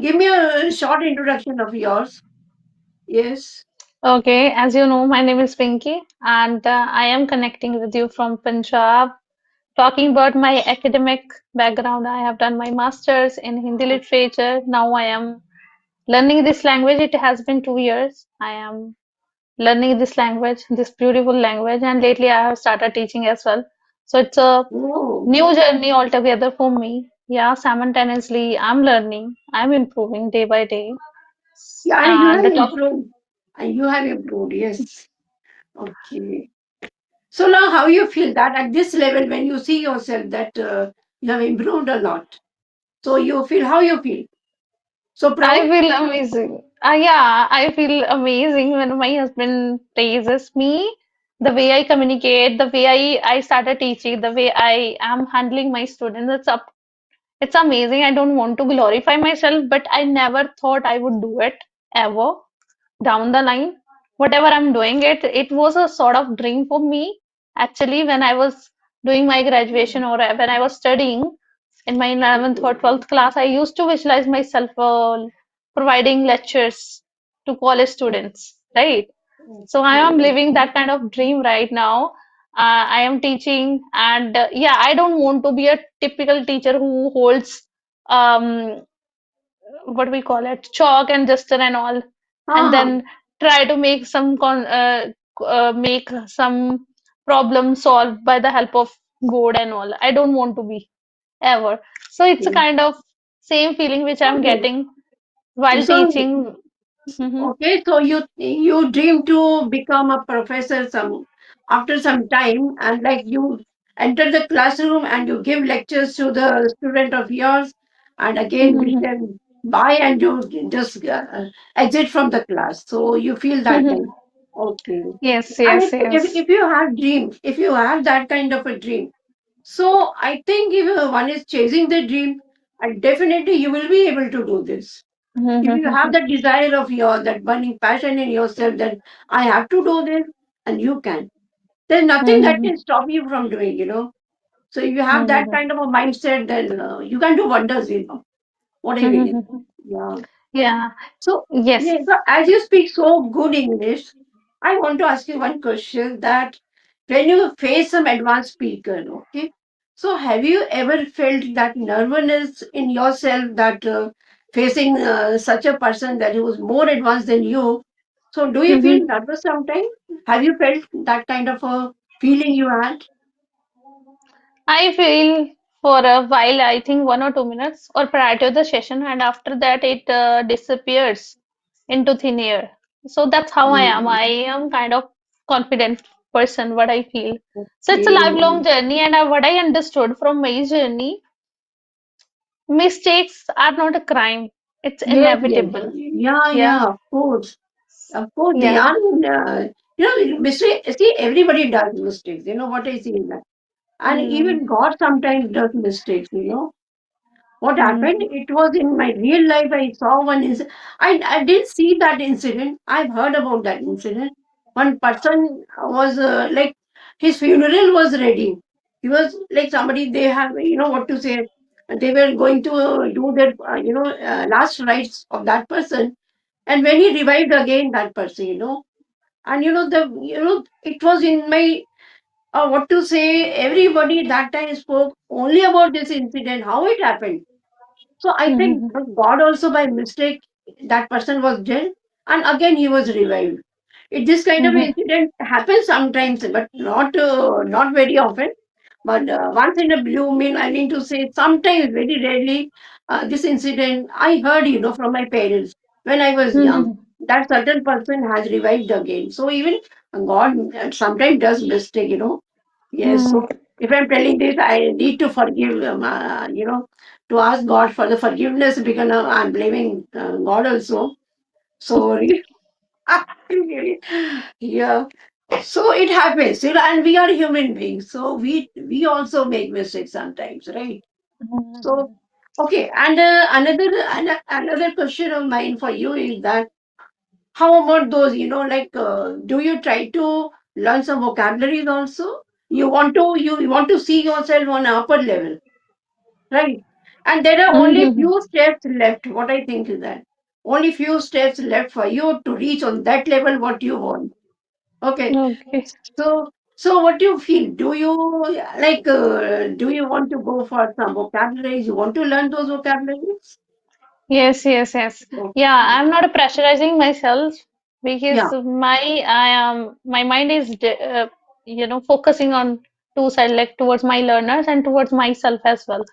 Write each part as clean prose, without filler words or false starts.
give me a short introduction of yours. Yes. Okay, as you know, my name is Pinky, and I am connecting with you from Punjab. Talking about my academic background, I have done my master's in Hindi literature. Now I am learning this language. It has been 2 years. I am learning this language, this beautiful language, and lately I have started teaching as well. So it's a Oh, new journey altogether for me. Yeah, simultaneously, I'm learning, I'm improving day by day, yeah, and you and have the talk. improved. And you have improved. Yes. Okay. So now, how you feel that at this level, when you see yourself that you have improved a lot, so you feel how you feel? So proud. I feel amazing. Yeah, I feel amazing when my husband praises me. The way I communicate, the way I started teaching, the way I am handling my students, it's amazing. I don't want to glorify myself, but I never thought I would do it ever down the line. Whatever I'm doing, it was a sort of dream for me. Actually, when I was doing my graduation or when I was studying in my 11th or 12th class, I used to visualize myself providing lectures to college students, right? So I am Okay. living that kind of dream right now. I am teaching, and yeah, I don't want to be a typical teacher who holds um, what we call it, chalk and duster and all, and Ah, then try to make make some problem solved by the help of board and all. I don't want to be ever. So it's a okay. kind of same feeling which I'm Okay. getting while So teaching. Hmm. okay, so you dream to become a professor some after some time, and like you enter the classroom and you give lectures to the student of yours, and again wish Hmm. them bye, and you just exit from the class. So you feel that time. Okay. Yes, And yes, if yes. you have dreams, if you have that kind of a dream, so I think if one is chasing the dream, and definitely you will be able to do this. If you have that desire of yours, that burning passion in yourself, that I have to do this, and you can. There's nothing that can stop you from doing. So if you have that kind of a mindset, then you can do wonders. What I really. Yeah. Yeah, So, yes. yeah, so as you speak so good English, I want to ask you one question that when you face some advanced speaker, okay, so have you ever felt that nervousness in yourself that facing such a person that who was more advanced than you? So, do you feel nervous sometimes? Have you felt that kind of a feeling you had? I feel for a while, I think 1 or 2 minutes or prior to the session, and after that it disappears into thin air. So that's how I am. Mm, I am kind of confident person, what I feel. So it's a lifelong okay. journey, and what I understood from my journey, mistakes are not a crime. It's Yes, yes. inevitable. Yeah, Yeah, yeah, of course. Of course, they yeah. are. Mistake. See, everybody does mistakes. You know what I see in that, and Hmm. even God sometimes does mistakes. What happened? Hmm. It was in my real life. I saw one incident. I didn't see that incident. I've heard about that incident. One person was like his funeral was ready. He was like somebody they have what to say. They were going to do their last rites of that person, and when he revived again, that person. And it was in my what to say. Everybody that time spoke only about this incident, how it happened. So I think Hmm. God also by mistake that person was dead, and again he was revived. This kind of Hmm. incident happens sometimes, but not very often. But once in a blue moon, I mean to say, sometimes very rarely, this incident I heard, from my parents when I was young. Hmm. That certain person has revived again. So even God sometimes does mistake. Yes. Hmm. So if I'm telling this, I need to forgive, to ask God for the forgiveness because I'm blaming God also. So really, yeah. So it happens, and we are human beings, so we also make mistakes sometimes, right? So Hmm. okay, and another question of mine for you is that how about those, like do you try to learn some vocabularies also? You want to see yourself on an upper level, right? And there are only Mhm. few steps left. What I think is that only few steps left for you to reach on that level what you want. Okay. Okay. So what do you feel? Do you like? Do you want to go for some vocabularies? You want to learn those vocabularies? Yes, yes, yes. Yeah, Okay. I'm not pressurizing myself because Yeah. my mind is focusing on two sides, like towards my learners and towards myself as well.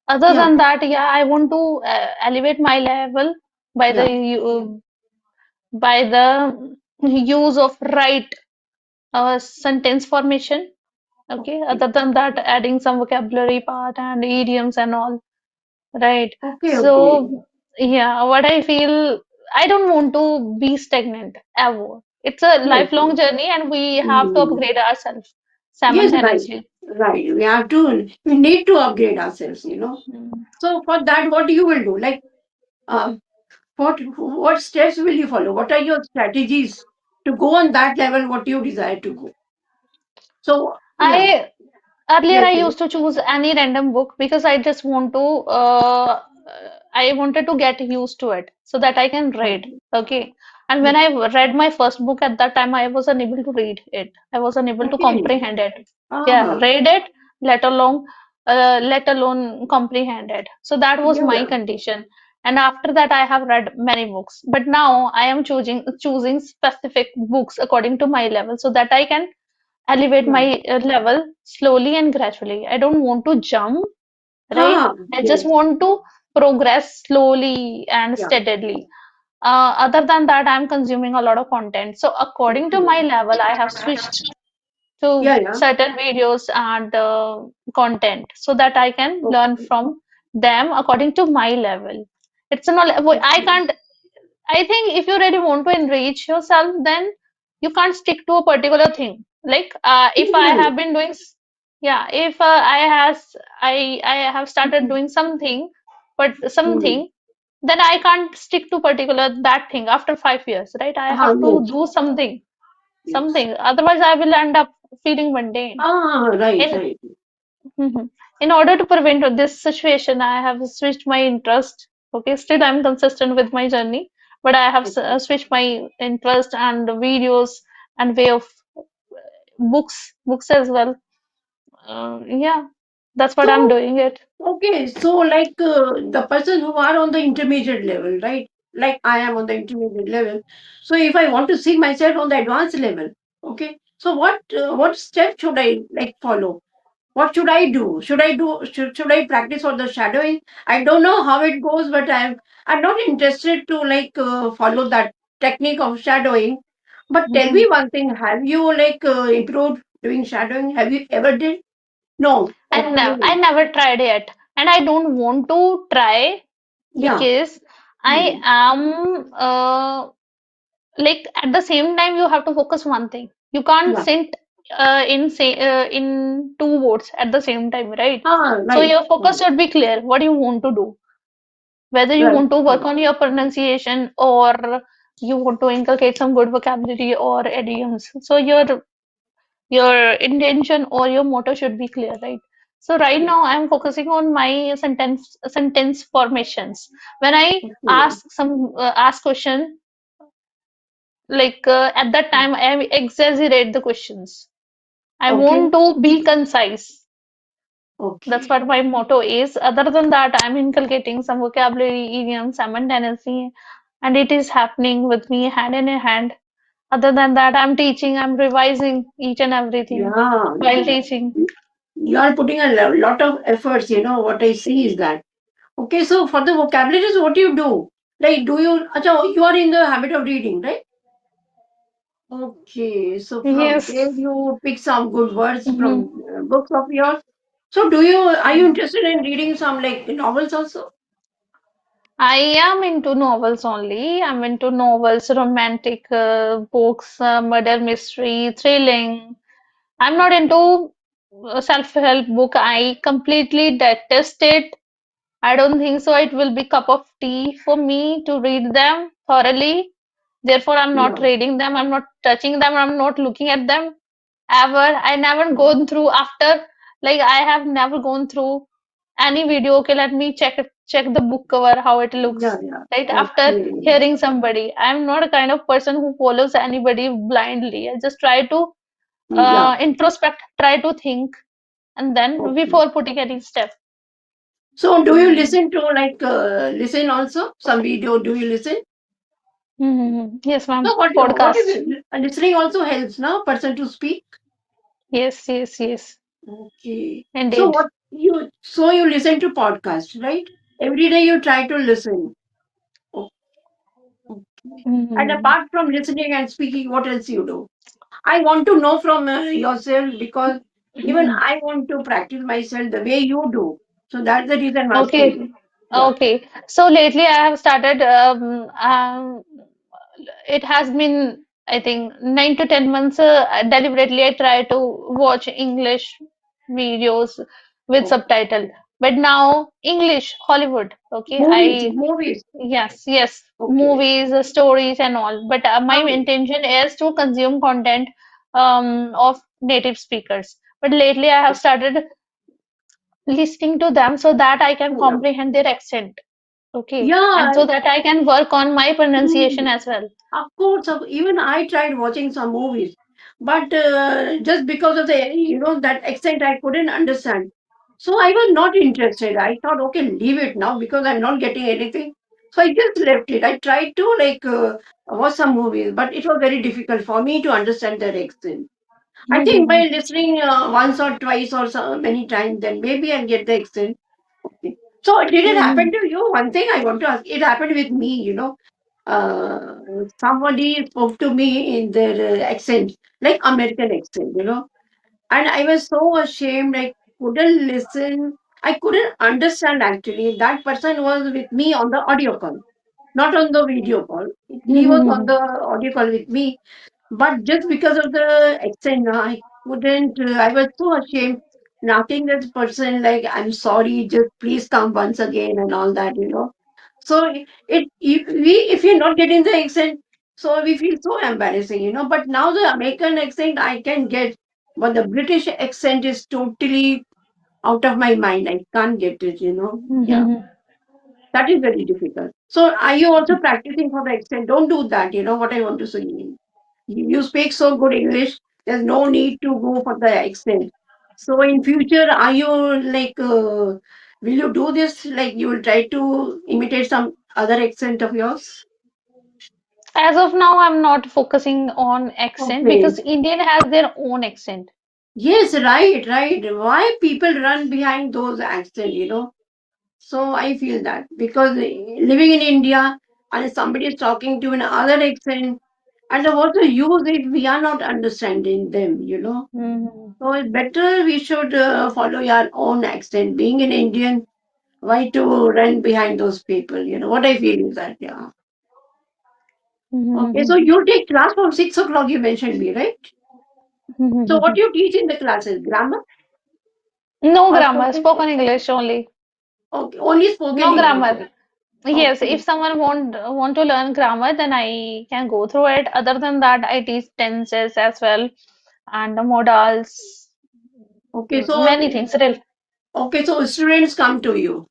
Other Yeah. than that, yeah, I want to elevate my level by Yeah. the use of right sentence formation. Okay. Okay. Other than that, adding some vocabulary part and idioms and all. Right. Okay. Okay. So, yeah, what I feel, I don't want to be stagnant ever. It's a Okay. lifelong Okay. journey and we have to Mm. upgrade ourselves Yes. Right. simultaneously. Right. We have to. We need to upgrade ourselves. Mm. So for that, what you will do? Like, uh, what steps will you follow? What are your strategies to go on that level? What you desire to go? So yeah. I Earlier, Yes. I Yes. used to choose any random book because I just I wanted to get used to it so that I can read. Okay. Okay. And when Yes. I read my first book at that time, I was unable to read it. I was unable to Okay. comprehend it. Yeah, Ah. read it, let alone comprehend it. So that was Yeah. my Yeah. condition. And after that, I have read many books. But now I am choosing specific books according to my level so that I can elevate Yeah. my level slowly and gradually. I don't want to jump, right? Ah. I just Yes. want to progress slowly and Yeah. steadily. Other than that, I'm consuming a lot of content. So, according to my Okay. level, I have switched to Yeah. Yeah. certain videos and content so that I can learn Okay. from them according to my level. It's not, I Okay. can't I think if you really want to enrich yourself, then you can't stick to a particular thing. Like if I Yeah. have been doing, yeah, if I have started Okay. doing something, but Hmm. something, then I can't stick to particular that thing after 5 years, right? I Ah. have to Yes. do something, Yes. something. Otherwise, I will end up feeling mundane. Ah. Right. In Right. Mhm. In order to prevent this situation, I have switched my interest. Okay, still I'm consistent with my journey, but I have Okay. switched my interest and videos and way of books as well. Yeah, that's what I'm So doing it. okay, so like the person who are on the intermediate level, right? Like I am on the intermediate level. So if I want to see myself on the advanced level, okay. So what step should I like follow? What should I do? Should I practice for the shadowing? I don't know how it goes, but I'm not interested to like follow that technique of shadowing. But tell me Mhm. one thing: have you like improved doing shadowing? Have you ever did? No. I Okay. never tried yet, and I don't want to try Yeah. because I Hmm. am like at the same time you have to focus one thing. You can't Yeah. sit in two boats at the same time, right? Ah, So right. your focus Right. should be clear what you want to do, whether you Right. want to work Right. on your pronunciation or you want to inculcate some good vocabulary or idioms. So your intention or your motto should be clear, right? So right Right. now I'm focusing on my sentence formations. When I Okay. ask question, like at that time I exaggerate the questions. I Okay. want to be concise. That's Okay. what my motto is. Other than that, I'm inculcating some vocabulary, idioms simultaneously, and it is happening with me hand in hand. Other than that, I'm teaching, I'm revising each and everything Yeah. while teaching. You are putting a lot of efforts. What I see is that. Okay. So for the vocabularies, what do you do? Like, do you? Acha, you are in the habit of reading, right? Okay. So from there, Yes. you pick some good words Mhm. from books of yours. So are you interested in reading some like novels also? I am into novels only. I'm into novels, romantic books, murder mystery, thrilling. I'm not into self-help book. I completely detest it. I don't think so. It will be cup of tea for me to read them thoroughly. Therefore, I'm not Yeah. reading them. I'm not touching them. I'm not looking at them ever. I never Yeah. gone through after, like I have never gone through. any video, okay, let me check the book cover, how it Yeah, looks, yeah. right? After Okay. hearing somebody. I'm not a kind of person who follows anybody blindly. I just try to Yeah. introspect, try to think, and then Okay. before putting any step. So, do you Mm-hmm. listen to like listen also some video? Do you listen? Mm-hmm. Yes, ma'am. So, what Podcast. if listening also helps now person to speak? Yes, yes, yes. Okay. So, Indeed. you listen to podcast, right? Every day you try to listen. O- Okay. And Mm-hmm. apart from listening and speaking, what else you do? I want to know from yourself because even I want to practice myself the way you do. So that's the reason I'm asking Okay. you. Yeah. Okay. So lately I have started it has been, I think, 9 to 10 months. Deliberately, I try to watch English videos with Okay. subtitle. But now English, Hollywood. Okay, Movies, movies. yes, yes, Okay. movies, stories, and all. But my Oh, intention is to consume content of native speakers. But lately, I have started listening to them so that I can yeah. comprehend their accent. Okay, and Yeah. so that I can work on my pronunciation Mm. as well. Of course, even I tried watching some movies, but just because of the that accent, I couldn't understand. So I was not interested. I thought, okay, leave it now because I'm not getting anything. So I just left it. I tried to like watch some movies, but it was very difficult for me to understand their accent. I think by listening once or twice or so many times, then maybe I'll get the accent. Okay. So did it happen to you? One thing I want to ask. It happened with me. Uh, Somebody spoke to me in their accent, like American accent. And I was so ashamed. I couldn't listen. I couldn't understand actually. That person was with me on the audio call, not on the video call. He was on the audio call with me, but just because of the accent, I couldn't. I was so ashamed. Nothing this person like, I'm sorry, just please come once again and all that. So if you're not getting the accent, so we feel so embarrassing. But now the American accent I can get, but the British accent is totally out of my mind. I can't get it. Yeah, that is very difficult. So are you also practicing for the accent? Don't do that. You know what I want to say. You speak so good English. There's no need to go for the accent. So in future, are you like, will you do this? Like you will try to imitate some other accent of yours? As of now, I'm not focusing on accent Okay. because Indian has their own accent. Yes, right, right. Why people run behind those accents? So I feel that because living in India and if somebody is talking to another accent and also use it, we are not understanding them. Mhm. So it's better we should follow our own accent. Being an Indian, why to run behind those people? What I feel is that, yeah. Okay, so you take class from 6 o'clock, you mentioned me, right? So what you teach in the classes? Grammar No or grammar, spoken? spoken English only. Okay, only spoken No English. grammar. Yes, if Okay, someone want to learn grammar, then I can go through it. Other than that, I teach tenses as well and the modals, okay, many things. so students come to you.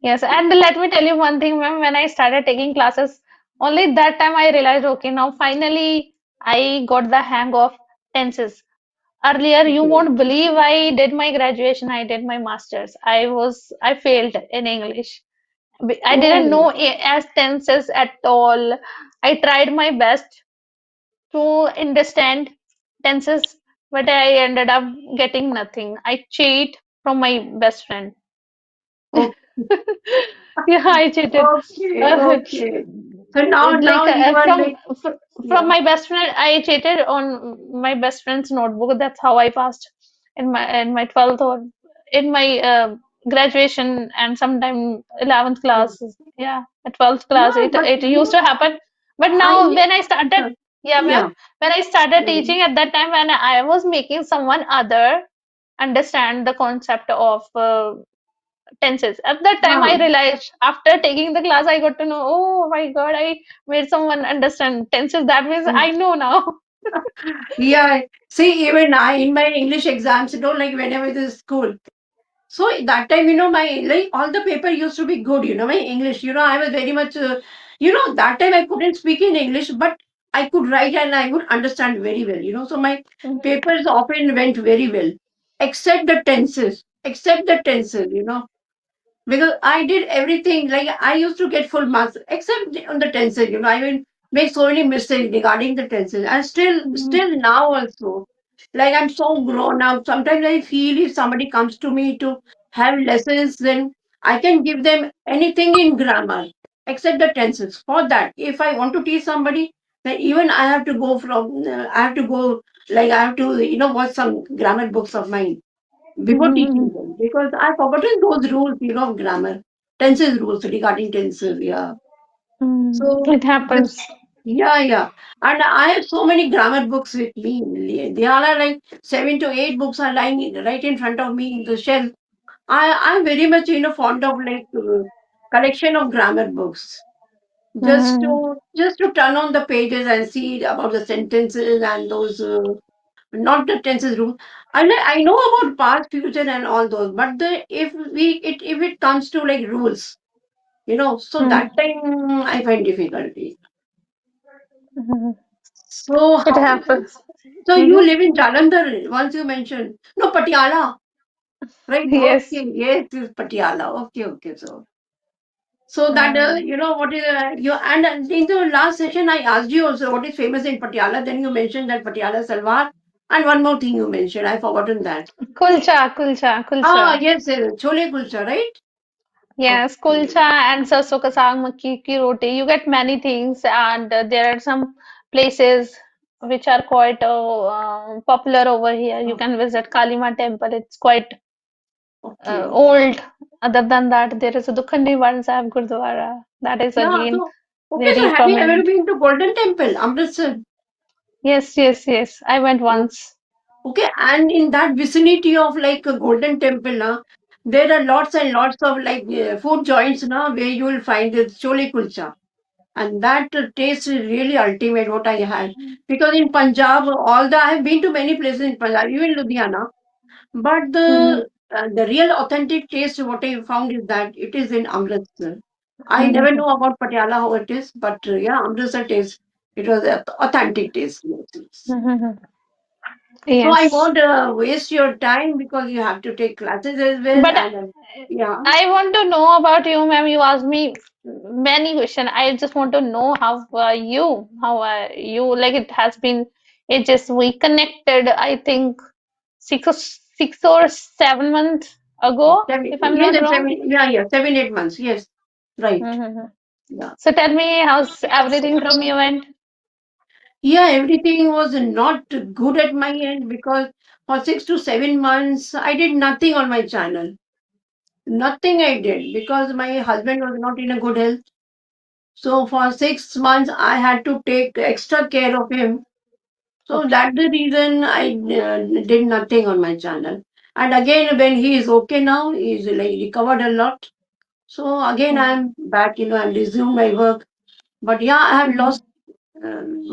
Yes, and let me tell you one thing, ma'am. When I started taking classes, only that time I realized, okay, now finally I got the hang of tenses. Earlier, you Okay. won't believe I did my graduation, I did my master's. I failed in English. I didn't Oh, know as tenses at all. I tried my best to understand tenses, but I ended up getting nothing. I cheat from my best friend. okay, Yeah, I cheated. okay, Uh, okay. So now like you are like, from yeah. my best friend, I cheated on my best friend's notebook. That's how I passed in my 12th or in my graduation and sometime 11th Oh. class. Yeah, at 12th class, Yeah, but it used to happen. But now I, when I started, yeah, ma'am, yeah. when I started Mm. teaching at that time, when I was making someone other understand the concept of tenses. At that time, I Yeah. realized after taking the class, I got to know, oh my God, I made someone understand tenses. That means I know now. Yeah. See, even I in my English exams, like when I was in school. So that time, my like all the paper used to be good. My English. I was very much. That time I couldn't speak in English, but I could write and I would understand very well. So my Mhm. papers often went very well, except the tenses. Except the tenses. Because I did everything. Like I used to get full marks, except on the tenses. I will make so many mistakes regarding the tenses, and Mhm. still now also. Like I'm so grown up. Sometimes I feel if somebody comes to me to have lessons, then I can give them anything in grammar except the tenses. For that, if I want to teach somebody, then even I have to go from. I have to go. Like I have to, watch some grammar books of mine before teaching Mhm. them because I've forgotten those rules, of grammar, tenses rules regarding tenses. Yeah. So It just happens. yeah. And I have so many grammar books with me. They all are like 7 to 8 books are lying right in front of me in the shelf. I'm very much fond of like collection of grammar books. Mhm. Just to turn on the pages and see about the sentences and those not the tenses rule. I know about past, future, and all those, but the if it comes to like rules, so Mhm. that time I find difficulty. Mhm. So It how? happens. So you Mhm. live in Jalandhar? Once you mentioned no Patiala, right? Yes. Okay, yes, it's Patiala. Okay. So that Mm. what is you and in the last session I asked you also what is famous in Patiala. Then you mentioned that Patiala salwar and one more thing you mentioned. I've forgotten that. Kulcha. Yes, chole kulcha, right? Yes, Okay. kulcha and sarson ka saag, makki ki roti. You get many things, and there are some places which are quite popular over here. You Oh, can visit Kalima temple. It's quite okay. old. Other than that, there is a Dukhandi Nivaran Sahib Gurdwara. That is Yeah. again Okay. So very have you ever prominent. been to Golden Temple, Amritsar? Yes. I went Oh, once. okay. And in that vicinity of like a Golden Temple, there are lots and lots of like food joints, where you will find this chole kulcha. And that taste is really ultimate. What I had because in Punjab, I have been to many places in Punjab, even Ludhiana. But Mhm. the real authentic taste, what I found is that it is in Amritsar. I never Mhm. know about Patiala how it is, but yeah, Amritsar taste. It was a authentic taste. Yes. Mhm. So I Yes. won't waste your time because you have to take classes as well. But And yeah, I want to know about you, ma'am. You asked me many questions. I just want to know how are you? How are you? Like it has been ages. We connected, I think, 6 or 7 months ago, if I'm yes, not wrong. 7, 8 months. Yes, right. Mm-hmm. Yeah. So tell me, how's everything from your end? Yeah, everything was not good at my end because for 6 to 7 months I did nothing on my channel. Nothing I did because my husband was not in a good health. So for 6 months I had to take extra care of him. So Okay. that's the reason I did nothing on my channel. And again, when he is okay now, he's like recovered a lot. So again, I'm back. I'm resumed my work. But yeah, I have Mm-hmm. lost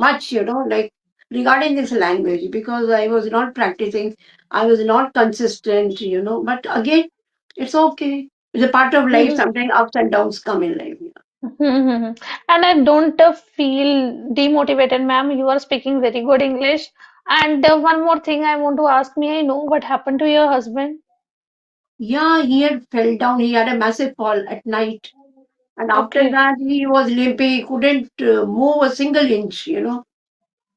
much. Like regarding this language because I was not practicing. I was not consistent. But again, it's okay. It's a part of life. Sometimes ups and downs come in life. Mm-hmm. And I don't feel demotivated, ma'am. You are speaking very good English. And one more thing I want to ask, may I know what happened to your husband? Yeah, he had fell down. He had a massive fall at night. And after Okay. that, he was limping. He couldn't move a single inch.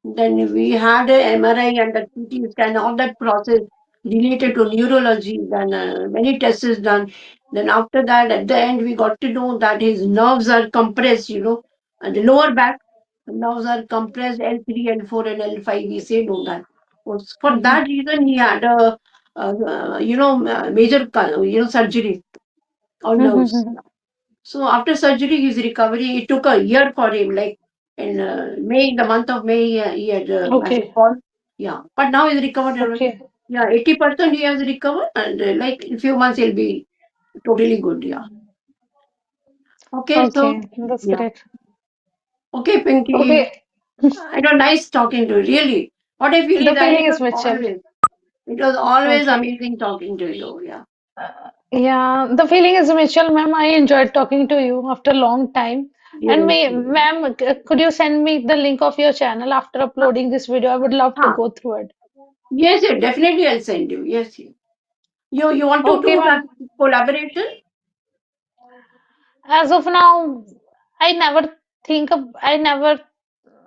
Then we had a MRI and the CT scan, all that process related to neurology. Then many tests is done. Then after that, at the end, we got to know that his nerves are compressed, and the lower back nerves are compressed, L3, L4, and L5. We say no that. For Mm-hmm. that reason, he had a major, surgery on nerves. Mm-hmm. So after surgery, his recovery, it took a year for him. Like in May, the month of May, he had a massive Okay. fall. Yeah, but now he's recovered. Okay. Yeah, 80% he has recovered, and like in few months he'll be totally good. Yeah. Okay, so Okay. That's yeah. great. Okay, Pinky. Okay. It was nice talking to you. Really, what I feel is The that feeling is mutual. it was always Okay. amazing talking to you. Yeah. Yeah, the feeling is mutual, ma'am. I enjoyed talking to you after a long time. And Yes, yes. ma'am, could you send me the link of your channel after Huh, uploading this video? I would love to huh. go through it. Yes, yes, definitely I'll send you. Yes, yes. You want to Okay, do that ma'am. collaboration? As of now, I never I never,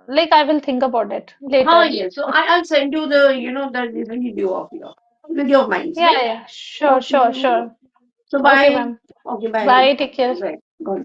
like, I will think about it Ah, later. yes. So I'll send you the, the video of mine, Yeah, right? yeah, sure, Okay. sure, sure. So Okay, bye. ma'am. Okay, bye. Bye, take care. Bye. God